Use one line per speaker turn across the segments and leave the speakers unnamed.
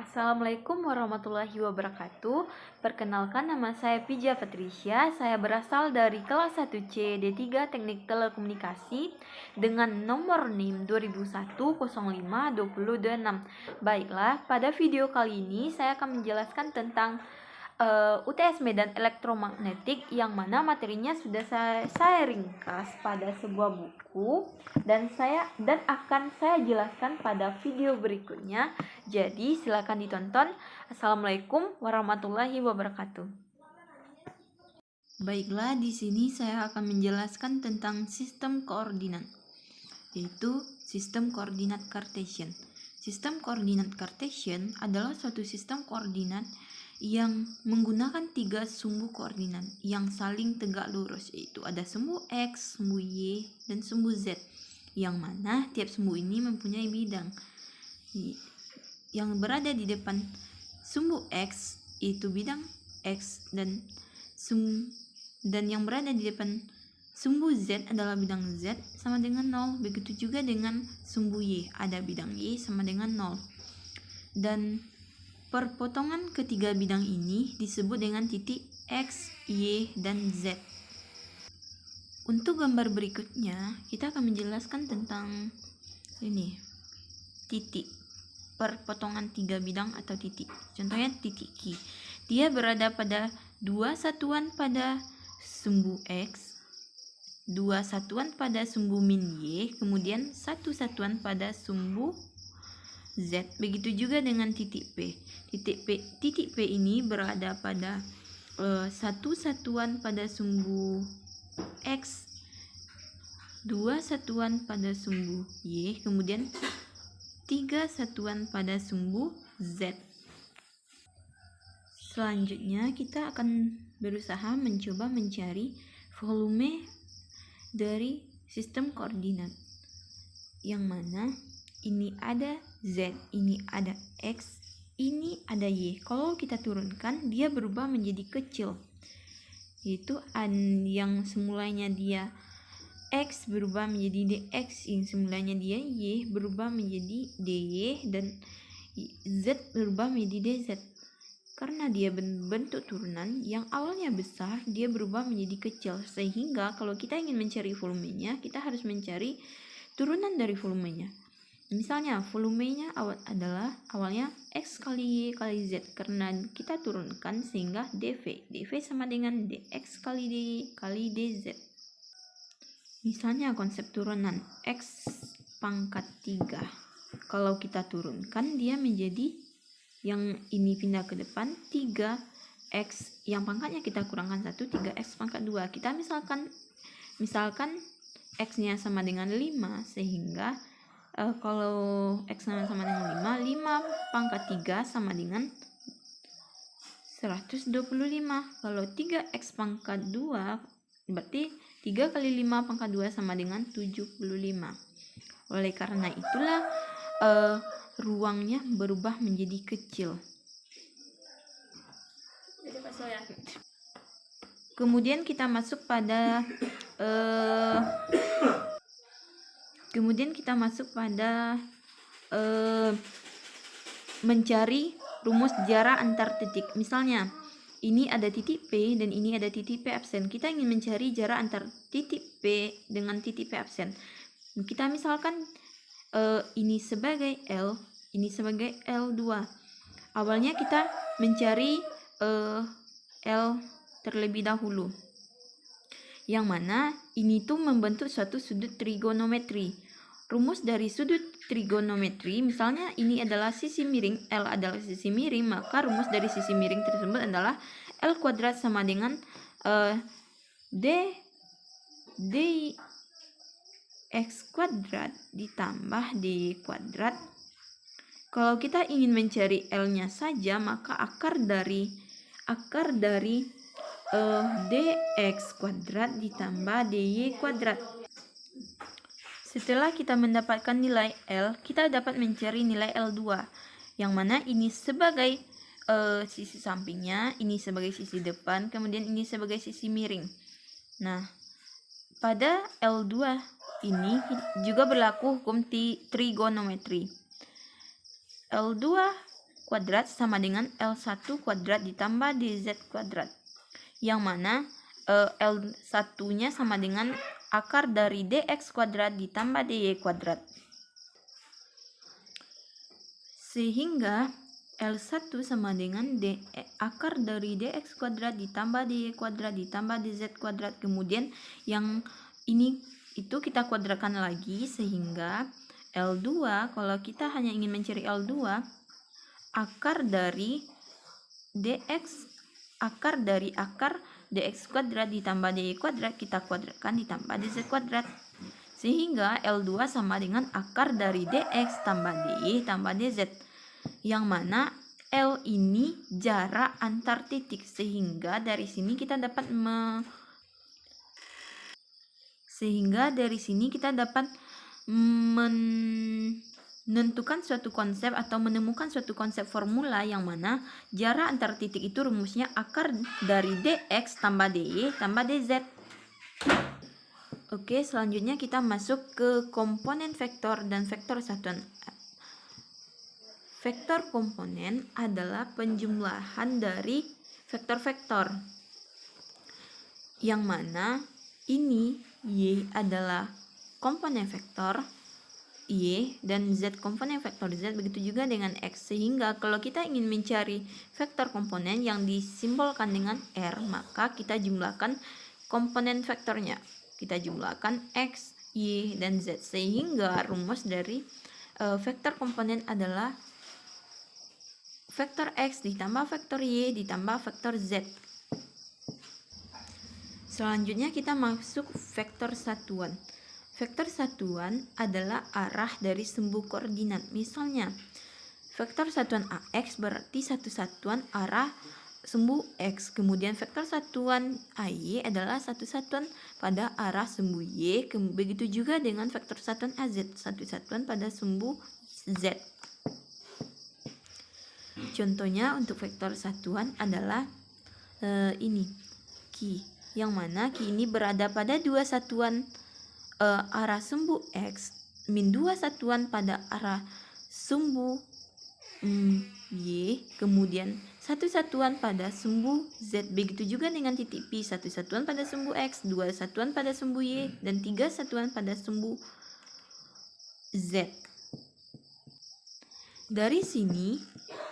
Assalamualaikum warahmatullahi wabarakatuh. Perkenalkan, nama saya Pija Patricia. Saya berasal dari kelas 1C D3 Teknik Telekomunikasi dengan nomor NIM 2001-05-2026. Baiklah, pada video kali ini saya akan menjelaskan tentang UTS Medan Elektromagnetik, yang mana materinya sudah saya ringkas pada sebuah buku dan akan saya jelaskan pada video berikutnya. Jadi silakan ditonton. Assalamualaikum warahmatullahi wabarakatuh. Baiklah, di sini saya akan menjelaskan tentang sistem koordinat, yaitu sistem koordinat Cartesian. Sistem koordinat Cartesian adalah suatu sistem koordinat yang menggunakan 3 sumbu koordinat yang saling tegak lurus, yaitu ada sumbu X, sumbu Y, dan sumbu Z, yang mana tiap sumbu ini mempunyai bidang. Yang berada di depan sumbu X itu bidang X, dan yang berada di depan sumbu Z adalah bidang Z sama dengan 0. Begitu juga dengan sumbu Y, ada bidang Y sama dengan 0. Dan perpotongan ketiga bidang ini disebut dengan titik X, Y, dan Z. Untuk gambar berikutnya, kita akan menjelaskan tentang ini, titik perpotongan 3 bidang atau titik. Contohnya titik Q. Dia berada pada 2 satuan pada sumbu X, 2 satuan pada sumbu min Y, kemudian 1 satuan pada sumbu Z. Begitu juga dengan titik P. Titik P ini berada pada 1 satuan pada sumbu X, 2 satuan pada sumbu Y, kemudian 3 satuan pada sumbu Z. Selanjutnya kita akan berusaha mencoba mencari volume dari sistem koordinat, yang mana ini ada Z, ini ada X, ini ada Y. Kalau kita turunkan, dia berubah menjadi kecil, yaitu yang semulanya dia X berubah menjadi DX, yang semulanya dia Y berubah menjadi DY, dan Z berubah menjadi DZ. Karena dia bentuk turunan yang awalnya besar, dia berubah menjadi kecil, sehingga kalau kita ingin mencari volumenya, kita harus mencari turunan dari volumenya. Misalnya volumenya adalah awalnya X kali Y kali Z, karena kita turunkan sehingga dV sama dengan dX kali dy kali dz. Misalnya konsep turunan X pangkat 3, kalau kita turunkan dia menjadi, yang ini pindah ke depan 3X, yang pangkatnya kita kurangkan 1, 3X pangkat 2. Kita misalkan X nya sama dengan 5, sehingga kalau X sama dengan 5 pangkat 3 sama dengan 125. Kalau 3X pangkat 2 berarti 3 kali 5 pangkat 2 sama dengan 75. Oleh karena itulah ruangnya berubah menjadi kecil. Kemudian kita masuk pada mencari rumus jarak antar titik. Misalnya ini ada titik P dan ini ada titik P absen. Kita ingin mencari jarak antar titik P dengan titik P absen. Kita misalkan ini sebagai L, ini sebagai L2. Awalnya kita mencari L terlebih dahulu, yang mana ini tuh membentuk suatu sudut trigonometri. Rumus dari sudut trigonometri, misalnya ini adalah sisi miring, L adalah sisi miring, maka rumus dari sisi miring tersebut adalah L kuadrat sama dengan dx kuadrat ditambah dy kuadrat. Kalau kita ingin mencari L-nya saja, maka akar dari dx kuadrat ditambah dy kuadrat. Setelah kita mendapatkan nilai L, kita dapat mencari nilai L2, yang mana ini sebagai sisi sampingnya, ini sebagai sisi depan, kemudian ini sebagai sisi miring. Nah, pada L2 ini juga berlaku hukum trigonometri. L2 kuadrat sama dengan L1 kuadrat ditambah DZ kuadrat. Yang mana L1-nya sama dengan akar dari DX kuadrat ditambah DY kuadrat. Sehingga L1 sama dengan akar dari dx kuadrat ditambah dy kuadrat ditambah dz kuadrat. Kemudian yang ini itu kita kuadratkan lagi sehingga L2, kalau kita hanya ingin mencari L2, akar dari akar dx kuadrat ditambah dy kuadrat kita kuadratkan ditambah dz kuadrat. Sehingga L2 sama dengan akar dari dx tambah dy tambah dz. Yang mana L ini jarak antar titik, sehingga dari sini kita dapat menentukan suatu konsep atau menemukan suatu konsep formula yang mana jarak antar titik itu rumusnya akar dari dx tambah dy tambah dz. Oke, selanjutnya kita masuk ke komponen vektor dan vektor satuan. Vektor komponen adalah penjumlahan dari vektor-vektor, yang mana ini Y adalah komponen vektor Y dan Z komponen vektor Z, begitu juga dengan X. Sehingga kalau kita ingin mencari vektor komponen yang disimbolkan dengan R, maka kita jumlahkan komponen vektornya. Kita jumlahkan X, Y, dan Z. Sehingga rumus dari vektor komponen adalah vektor X ditambah vektor Y ditambah vektor Z. Selanjutnya kita masuk vektor satuan. Vektor satuan adalah arah dari sumbu koordinat. Misalnya, vektor satuan AX berarti satu satuan arah sumbu X. Kemudian vektor satuan AY adalah satu satuan pada arah sumbu Y. Begitu juga dengan vektor satuan AZ, satu satuan pada sumbu Z. Contohnya untuk vektor satuan adalah ini Q, yang mana Q ini berada pada dua satuan arah sumbu X min dua satuan pada arah sumbu Y, kemudian satu satuan pada sumbu Z. Begitu juga dengan titik P, satu satuan pada sumbu X, dua satuan pada sumbu Y, dan tiga satuan pada sumbu Z. Dari sini,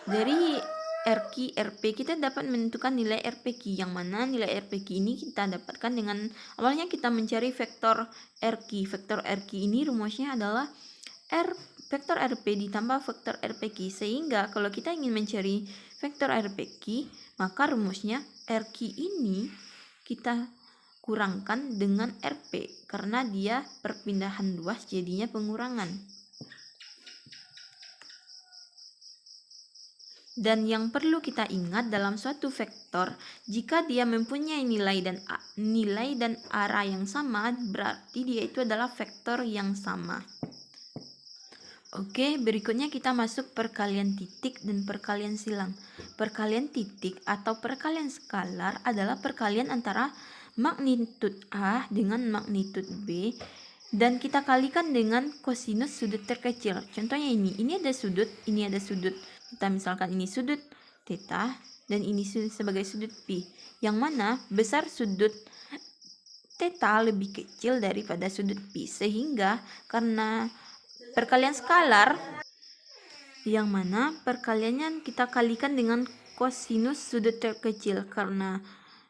dari RQ, RP, kita dapat menentukan nilai RPQ, yang mana nilai RPQ ini kita dapatkan dengan awalnya kita mencari vektor RQ. Vektor RQ ini rumusnya adalah vektor RP ditambah vektor RPQ. Sehingga kalau kita ingin mencari vektor RPQ, maka rumusnya RQ ini kita kurangkan dengan RP, karena dia perpindahan luas jadinya pengurangan. Dan yang perlu kita ingat dalam suatu vektor, jika dia mempunyai nilai dan arah yang sama, berarti dia itu adalah vektor yang sama. Oke, berikutnya kita masuk perkalian titik dan perkalian silang. Perkalian titik atau perkalian skalar adalah perkalian antara magnitud A dengan magnitud B, dan kita kalikan dengan kosinus sudut terkecil. Contohnya ini ada sudut, ini ada sudut. Kita misalkan ini sudut theta dan ini sebagai sudut P, yang mana besar sudut theta lebih kecil daripada sudut P. Sehingga karena perkalian skalar, yang mana perkaliannya kita kalikan dengan kosinus sudut terkecil, karena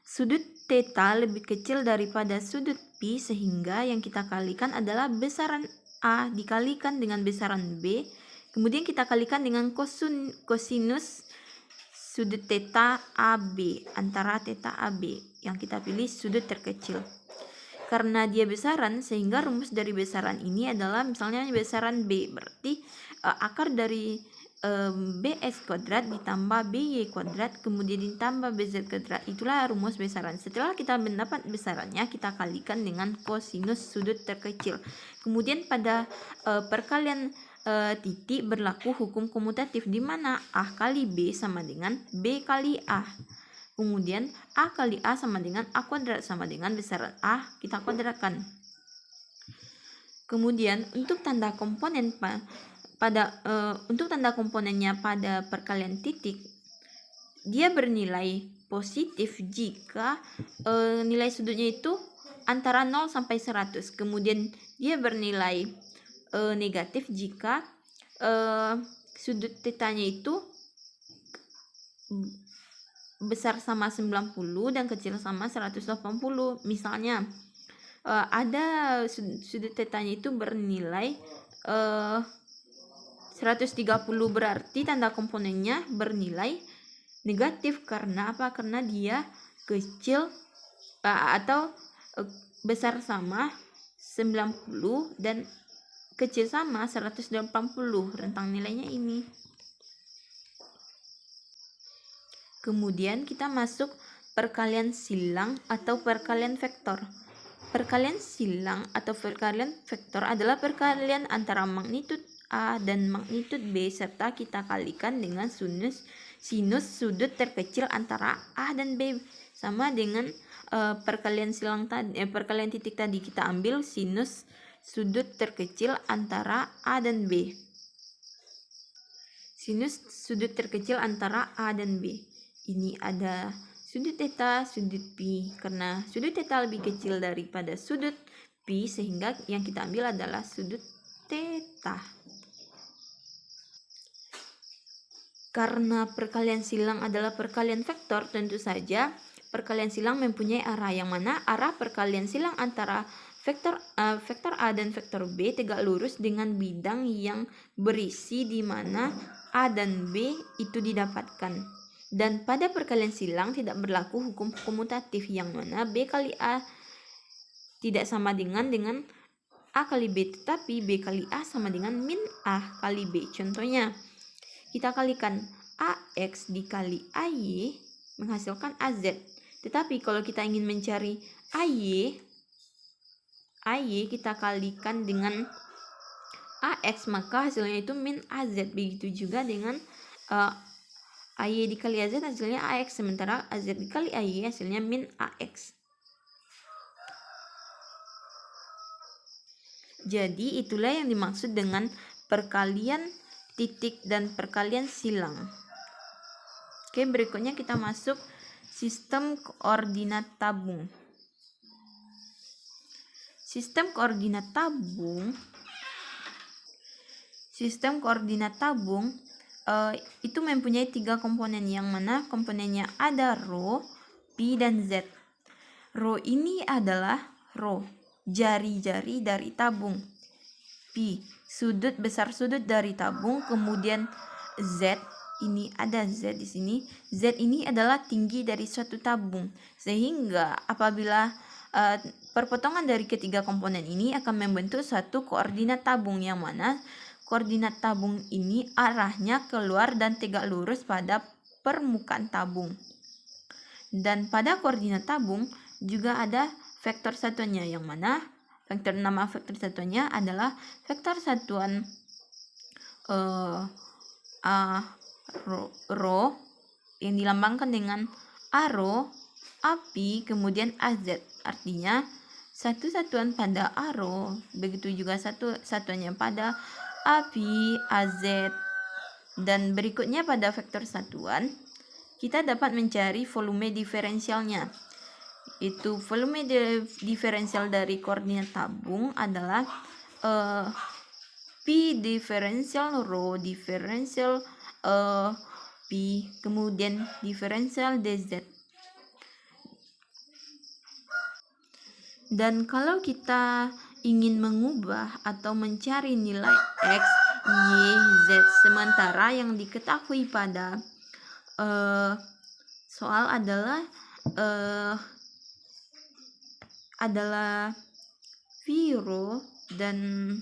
sudut theta lebih kecil daripada sudut P, sehingga yang kita kalikan adalah besaran A dikalikan dengan besaran B. Kemudian kita kalikan dengan kosinus sudut theta AB, antara theta AB, yang kita pilih sudut terkecil. Karena dia besaran, sehingga rumus dari besaran ini adalah misalnya besaran B, berarti akar dari BX kuadrat ditambah BY kuadrat kemudian ditambah BZ kuadrat, itulah rumus besaran. Setelah kita mendapat besarannya, kita kalikan dengan kosinus sudut terkecil. Kemudian pada perkalian titik berlaku hukum komutatif, di mana A kali B sama dengan B kali A. Kemudian A kali A sama dengan A kuadrat, sama dengan besaran A kita kuadratkan. Kemudian untuk tanda komponen untuk tanda komponennya pada perkalian titik, dia bernilai positif jika nilai sudutnya itu antara 0 sampai 100. Kemudian dia bernilai negatif jika sudut tetanya itu besar sama 90 dan kecil sama 180. Misalnya ada sudut tetanya itu bernilai 130, berarti tanda komponennya bernilai negatif. Karena apa? Karena dia kecil atau besar sama 90 dan kecil sama 180, rentang nilainya ini. Kemudian kita masuk perkalian silang atau perkalian vektor. Perkalian silang atau perkalian vektor adalah perkalian antara magnitud A dan magnitud B serta kita kalikan dengan sinus sudut terkecil antara A dan B. Sama dengan perkalian silang tadi, perkalian titik tadi, kita ambil sinus sudut terkecil antara A dan B. Sinus sudut terkecil antara A dan B. Ini ada sudut theta, sudut pi. Karena sudut theta lebih kecil daripada sudut pi, sehingga yang kita ambil adalah sudut theta. Karena perkalian silang adalah perkalian vektor, tentu saja perkalian silang mempunyai arah, yang mana arah perkalian silang antara vektor A dan vektor B tegak lurus dengan bidang yang berisi di mana A dan B itu didapatkan. Dan pada perkalian silang tidak berlaku hukum komutatif, yang mana B kali A tidak sama dengan A kali B, tetapi B kali A sama dengan min A kali B. Contohnya, kita kalikan AX dikali AY menghasilkan AZ. Tetapi kalau kita ingin mencari AY kita kalikan dengan AX, maka hasilnya itu min AZ. Begitu juga dengan AY dikali AZ hasilnya AX, sementara AZ dikali AY hasilnya min AX. Jadi itulah yang dimaksud dengan perkalian titik dan perkalian silang. Oke, berikutnya kita masuk sistem koordinat tabung. Sistem koordinat tabung itu mempunyai 3 komponen, yang mana komponennya ada rho, pi, dan z. Rho ini adalah jari-jari dari tabung. Pi, besar sudut dari tabung. Kemudian Z, ini ada Z di sini. Z ini adalah tinggi dari suatu tabung. Sehingga apabila perpotongan dari ketiga komponen ini akan membentuk satu koordinat tabung, yang mana koordinat tabung ini arahnya keluar dan tegak lurus pada permukaan tabung. Dan pada koordinat tabung juga ada vektor satuannya, yang mana nama vektor satuannya adalah vektor satuan rho yang dilambangkan dengan A rho, A pi, kemudian AZ. Artinya satu satuan pada A rho, begitu juga satuannya pada A pi, AZ. Dan berikutnya pada vektor satuan kita dapat mencari volume diferensialnya. Itu volume diferensial dari koordinat tabung adalah pi diferensial rho diferensial pi, kemudian diferensial dz. Dan kalau kita ingin mengubah atau mencari nilai x, y, z, sementara yang diketahui pada soal adalah V rho dan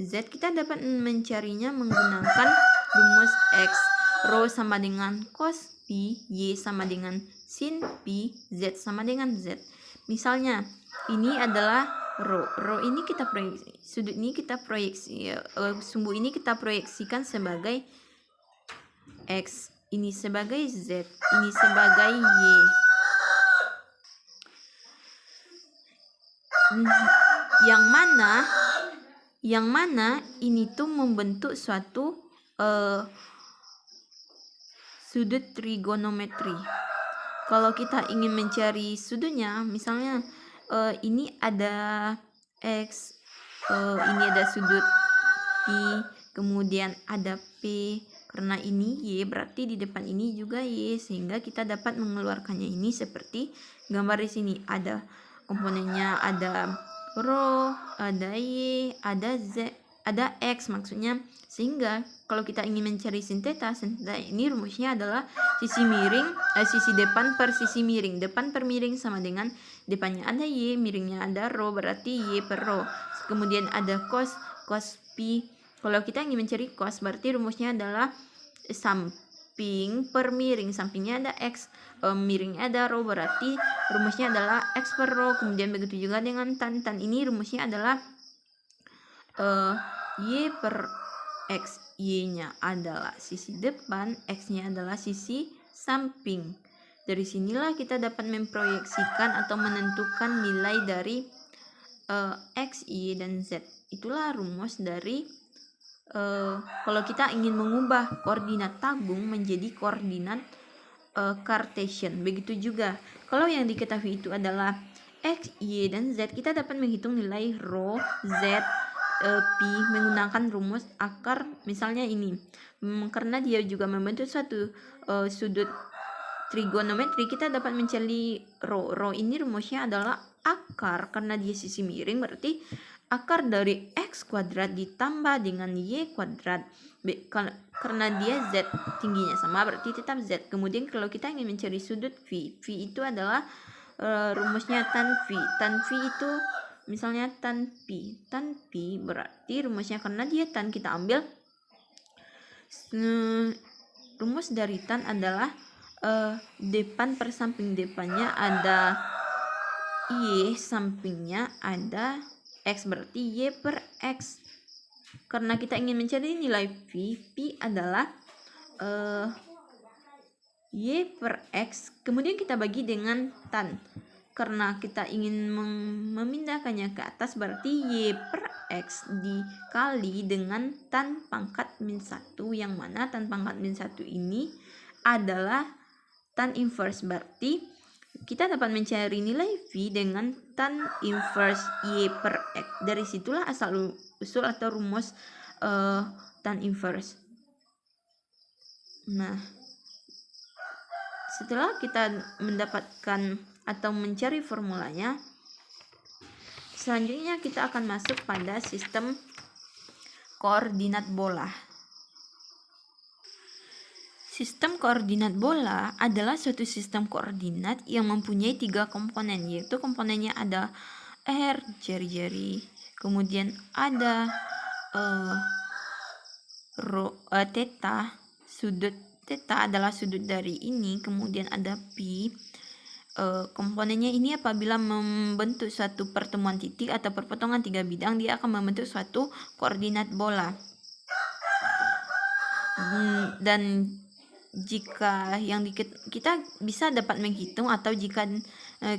Z, kita dapat mencarinya menggunakan rumus X. Rho sama dengan cos pi, Y sama dengan sin pi, Z sama dengan Z. Misalnya, ini adalah rho. Rho ini kita proyeksi, sudut ini kita proyeksi, sumbu ini kita proyeksikan sebagai X, ini sebagai Z, ini sebagai Y. Yang mana yang mana ini tuh membentuk suatu sudut trigonometri. Kalau kita ingin mencari sudutnya, misalnya ini ada X, ini ada sudut P, kemudian ada P, karena ini Y berarti di depan ini juga Y, sehingga kita dapat mengeluarkannya ini seperti gambar di sini. Ada komponennya, ada rho, ada Y, ada Z, ada X maksudnya. Sehingga kalau kita ingin mencari sin theta ini rumusnya adalah sisi miring, sisi depan per sisi miring. Depan per miring sama dengan depannya ada Y, miringnya ada rho, berarti Y per rho. Kemudian ada cos P. Kalau kita ingin mencari cos, berarti rumusnya adalah samping per miring. Sampingnya ada X, miringnya ada rho, berarti rumusnya adalah X per rho. Kemudian begitu juga dengan tan. Tan ini rumusnya adalah Y per X. Y-nya adalah sisi depan, X-nya adalah sisi samping. Dari sinilah kita dapat memproyeksikan atau menentukan nilai dari X, Y, dan Z. Itulah rumus dari kalau kita ingin mengubah koordinat tabung menjadi koordinat Cartesian. Begitu juga kalau yang diketahui itu adalah X, Y, dan Z, kita dapat menghitung nilai rho, Z, P menggunakan rumus akar. Misalnya ini, karena dia juga membentuk suatu sudut trigonometri, kita dapat mencari rho. Rho ini rumusnya adalah akar, karena dia sisi miring, berarti akar dari X kuadrat ditambah dengan Y kuadrat. Karena dia Z tingginya sama, berarti tetap Z. Kemudian kalau kita ingin mencari sudut V, V itu adalah rumusnya tan V. Tan V itu misalnya tan P. Tan P berarti rumusnya, karena dia tan, kita ambil rumus dari tan adalah depan per samping. Depannya ada Y, sampingnya ada X, berarti Y per X. Karena kita ingin mencari nilai V, P adalah Y per X. Kemudian kita bagi dengan tan. Karena kita ingin memindahkannya ke atas, berarti Y per X dikali dengan tan pangkat min 1, yang mana tan pangkat min 1 ini adalah tan inverse. Berarti kita dapat mencari nilai V dengan tan inverse Y per X. Dari situlah asal usul atau rumus tan inverse. Nah, setelah kita mendapatkan atau mencari formulanya, selanjutnya kita akan masuk pada sistem koordinat bola. Sistem koordinat bola adalah suatu sistem koordinat yang mempunyai 3 komponen, yaitu komponennya ada R, jari-jari, kemudian ada theta, sudut theta adalah sudut dari ini, kemudian ada P. Komponennya ini apabila membentuk suatu pertemuan titik atau perpotongan 3 bidang, dia akan membentuk suatu koordinat bola. Dan jika yang kita bisa dapat menghitung, atau jika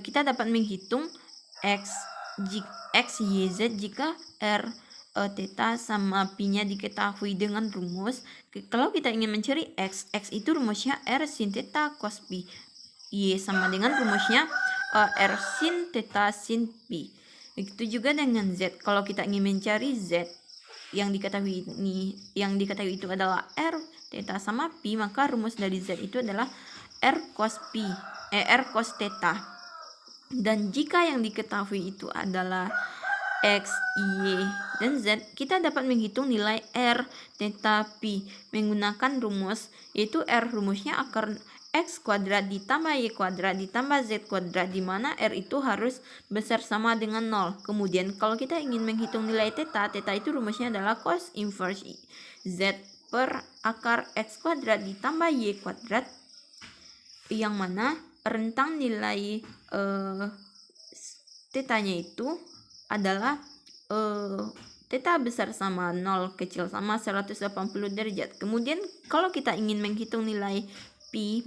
kita dapat menghitung X, Y, Z jika R, theta sama P-nya diketahui dengan rumus. Kalau kita ingin mencari X itu rumusnya R sin theta cos P. Y sama dengan rumusnya R sin theta sin P. Begitu juga dengan Z. Kalau kita ingin mencari Z, yang diketahui itu adalah R theta sama P, maka rumus dari Z itu adalah R cos P, R cos theta. Dan jika yang diketahui itu adalah X, Y, dan Z, kita dapat menghitung nilai R theta P menggunakan rumus, yaitu R rumusnya akar X kuadrat ditambah Y kuadrat ditambah Z kuadrat, di mana R itu harus besar sama dengan 0. Kemudian kalau kita ingin menghitung nilai theta itu rumusnya adalah cos inverse Z per akar X kuadrat ditambah Y kuadrat, yang mana rentang nilai theta-nya itu adalah theta besar sama 0, kecil sama 180 derajat. Kemudian kalau kita ingin menghitung nilai P,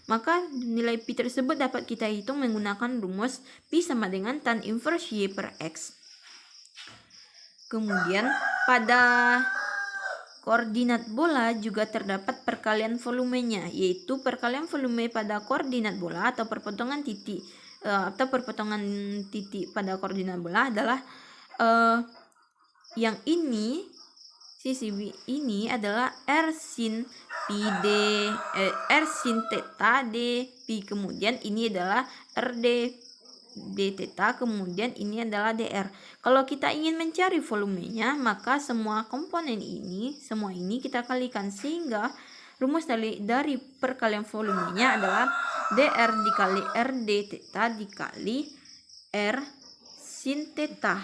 maka nilai P tersebut dapat kita hitung menggunakan rumus P sama dengan tan inverse Y per X. Kemudian pada koordinat bola juga terdapat perkalian volumenya, yaitu perkalian volume pada koordinat bola atau perpotongan titik pada koordinat bola adalah yang ini, sisi ini adalah R sin pi d R sin theta d pi, kemudian ini adalah RD d theta, kemudian ini adalah dr. Kalau kita ingin mencari volumenya, maka semua komponen ini, semua ini kita kalikan, sehingga rumus dari perkalian volumenya adalah dr dikali rd theta dikali r sin theta.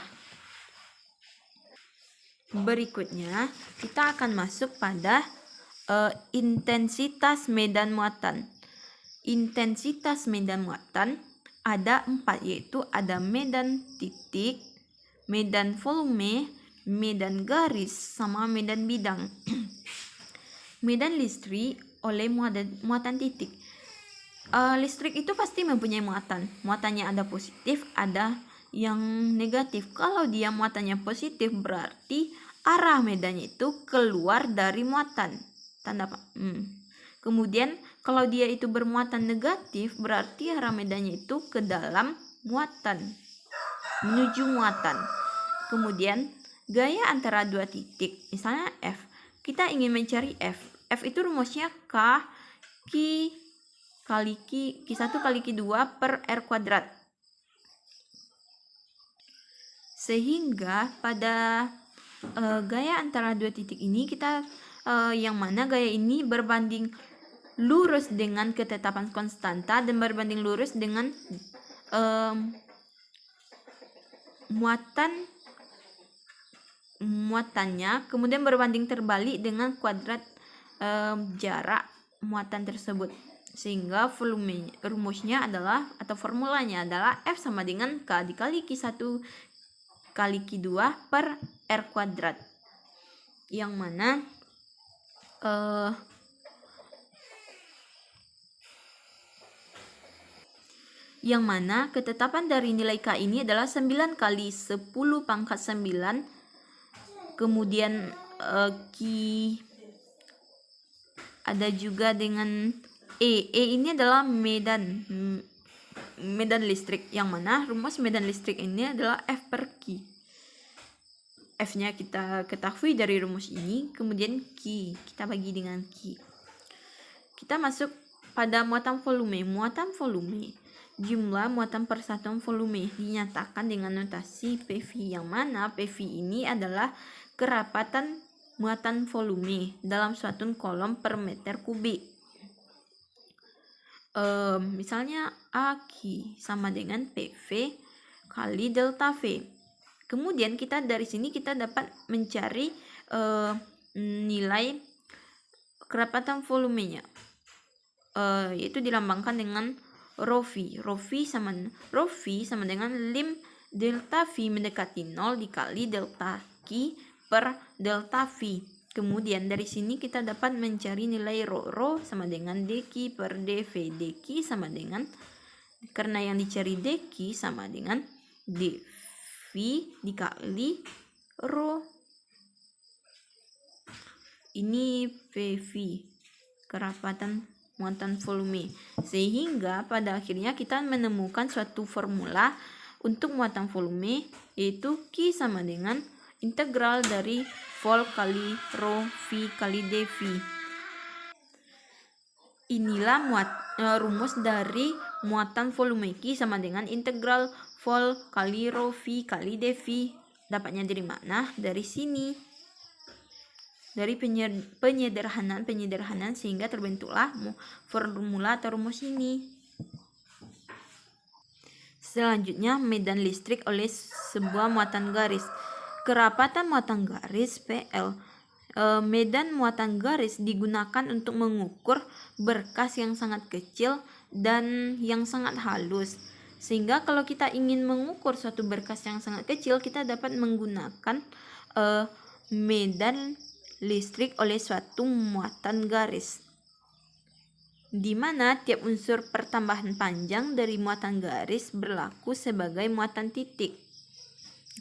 Berikutnya kita akan masuk pada intensitas medan muatan. Intensitas medan muatan ada 4, yaitu ada medan titik, medan volume, medan garis, sama medan bidang. Medan listrik oleh muatan titik. Listrik itu pasti mempunyai muatan. Muatannya ada positif, ada yang negatif. Kalau dia muatannya positif, berarti arah medannya itu keluar dari muatan. Tanda Kemudian kalau dia itu bermuatan negatif, berarti arah medannya itu ke dalam muatan, menuju muatan. Kemudian gaya antara dua titik, misalnya F. Kita ingin mencari F. F itu rumusnya Q1 kali Q2 per R kuadrat. Sehingga pada gaya antara dua titik ini kita yang mana gaya ini berbanding lurus dengan ketetapan konstanta dan berbanding lurus dengan muatannya, kemudian berbanding terbalik dengan kuadrat jarak muatan tersebut, sehingga rumusnya adalah atau formulanya adalah F sama dengan K dikali Q1 kali Q2 per R kuadrat, yang mana ketetapan dari nilai K ini adalah 9 kali 10 pangkat 9. Kemudian Q ada juga dengan E ini adalah medan listrik, yang mana rumus medan listrik ini adalah F per Q. F-nya kita ketahui dari rumus ini, kemudian Q kita bagi dengan Q. Kita masuk pada muatan volume. Muatan volume, jumlah muatan persatuan volume, dinyatakan dengan notasi PV, yang mana PV ini adalah kerapatan muatan volume dalam suatu kolom per meter kubik. Misalnya AQ sama dengan PV kali delta V. Kemudian dari sini kita dapat mencari nilai kerapatan volumenya, yaitu dilambangkan dengan rho V. Rho V sama dengan lim delta V mendekati 0 dikali delta Q per delta V. Kemudian dari sini kita dapat mencari nilai rho sama dengan dQ per dV. dQ sama dengan, karena yang dicari dQ sama dengan dV dikali rho. Ini PV, kerapatan muatan volume. Sehingga pada akhirnya kita menemukan suatu formula untuk muatan volume, yaitu Q sama dengan integral dari vol kali rho V kali dV. Inilah rumus dari muatan volume. Q sama dengan integral vol kali rho V kali dV. Dapatnya dari mana? Dari sini. Dari penyederhanaan sehingga terbentuklah formula atau rumus ini. Selanjutnya, medan listrik oleh sebuah muatan garis. Kerapatan muatan garis PL. Medan muatan garis digunakan untuk mengukur berkas yang sangat kecil dan yang sangat halus. Sehingga kalau kita ingin mengukur suatu berkas yang sangat kecil, kita dapat menggunakan medan listrik oleh suatu muatan garis, di mana tiap unsur pertambahan panjang dari muatan garis berlaku sebagai muatan titik.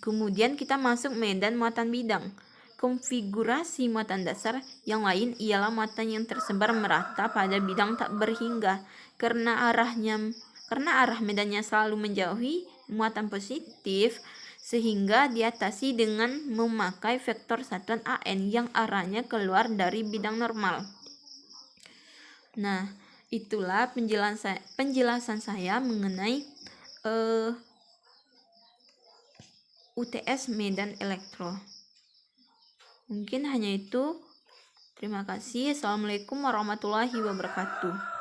Kemudian kita masuk medan muatan bidang. Konfigurasi muatan dasar yang lain ialah muatan yang tersebar merata pada bidang tak berhingga karena arah medannya selalu menjauhi muatan positif, sehingga diatasi dengan memakai vektor satuan AN yang arahnya keluar dari bidang normal. Nah, itulah penjelasan saya mengenai UTS Medan Elektro. Mungkin hanya itu. Terima kasih. Assalamualaikum warahmatullahi wabarakatuh.